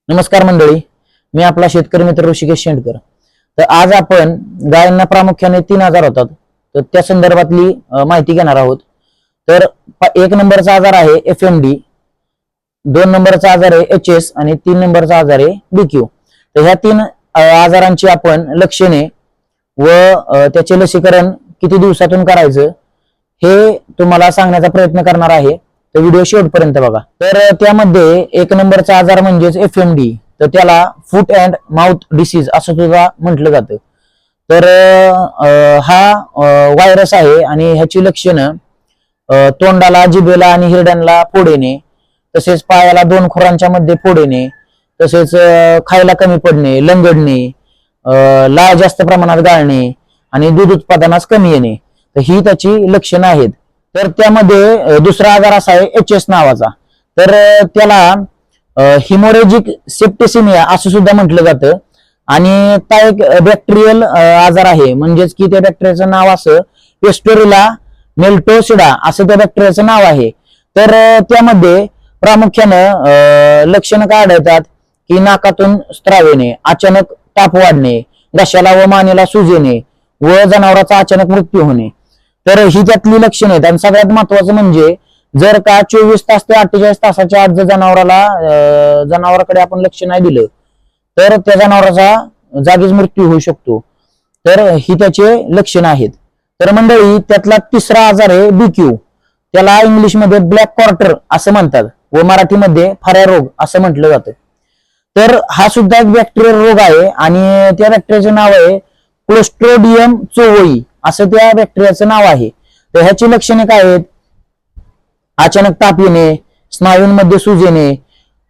नमस्कार मंडळी, मी आपला शेतकरी मित्र ऋषिकेश शेंडकर। तर आज आपण गायांना प्रामुख्याने 3 आजार होतात, तर त्या संदर्भातली माहिती घेणार आहोत। तर 1 नंबरचा आजार आहे FMD, 2 नंबरचा आजार आहे HS आणि 3 नंबरचा आजार आहे BQ। तर ह्या 3 आजारांची आपण लक्षणे व त्याचे लसीकरण किती दिवसातून करायचं हे तुम्हाला सांगण्याचा प्रयत्न करणार आहे। तर व्हिडिओ शेवटपर्यंत बघा। तर त्यामध्ये 1 नंबरचा आजार म्हणजेच FMD, तर त्याला फूट अँड माउथ डिसीज असं सुद्धा म्हटलं जातं। तर हा व्हायरस आहे आणि ह्याची लक्षणं तोंडाला, जिभेला आणि हिरड्यांना फोड येणे, तसेच पायाला 2 खुरांच्या मध्ये फोड येणे, तसेच खायला कमी पडणे, लंगडणे, लाळ जास्त प्रमाणात गाळणे आणि दूध उत्पादनास कमी येणे, तर ही त्याची लक्षणं आहेत। तर त्यामध्ये दुसरा आजार असा आहे HS नावाचा, तर त्याला हिमोरेजिक सेप्टिसिमिया असं सुद्धा म्हटलं जातं आणि हा एक बॅक्टेरियल आजार आहे, म्हणजेच की त्या बॅक्टेरियाचं नाव असं पेस्टोरिला मेल्टोसिडा असं त्या बॅक्टेरियाचं नाव आहे। तर त्यामध्ये प्रामुख्यानं लक्षणं काय आढळतात की नाकातून स्त्राव येणे, अचानक ताप वाढणे, घशाला व मानेला सूज येणे व जनावराचा अचानक मृत्यू होणे, तर ही त्यातली लक्षणं आहेत। आणि सगळ्यात महत्वाचं म्हणजे जर का 24 तास ते 48 तासाच्या आत जर जनावराकडे आपण लक्ष नाही दिलं तर त्या जनावराचा जागीच मृत्यू होऊ शकतो। तर ही त्याचे लक्षणं आहेत। तर मंडळी, त्यातला तिसरा आजार आहे BQ, त्याला इंग्लिशमध्ये ब्लॅक क्वार्टर असं म्हणतात व मराठीमध्ये फाऱ्या रोग असं म्हटलं जातं। तर हा सुद्धा एक बॅक्टेरियल रोग आहे आणि त्या बॅक्टेरियाचं नाव आहे क्लोस्ट्रोडियम चोवोई असं त्या बॅक्टेरियाचं नाव आहे। तर ह्याची लक्षणे काय आहेत? अचानक ताप येणे, स्नायूंमध्ये सूज येणे,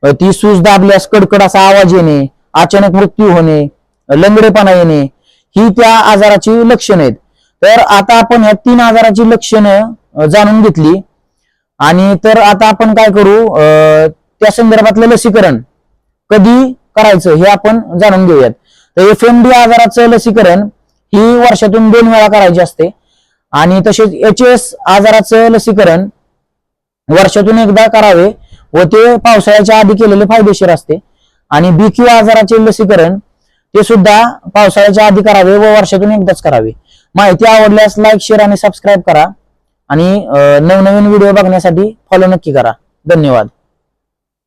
ती सूज दाबल्यास कडकड असा आवाज येणे, अचानक मृत्यू होणे, लंगडेपणा येणे, ही त्या आजाराची लक्षणं आहेत। तर आता आपण ह्या 3 आजाराची लक्षणं जाणून घेतली आणि तर आता आपण काय करू, त्या संदर्भातलं लसीकरण कधी करायचं हे आपण जाणून घेऊयात। तर FMD आजाराचं लसीकरण ही वर्षातून 2 वेळा करायची असते आणि तसेच HS आजाराचं लसीकरण वर्षातून एकदा करावे व ते पावसाळ्याच्या आधी केलेले फायदेशीर असते। आणि BQ आजाराचे लसीकरण ते सुद्धा पावसाळ्याच्या आधी करावे व वर्षातून एकदाच करावे। माहिती आवडल्यास लाईक, शेअर आणि सबस्क्राईब करा आणि नवनवीन व्हिडिओ बघण्यासाठी फॉलो नक्की करा। धन्यवाद।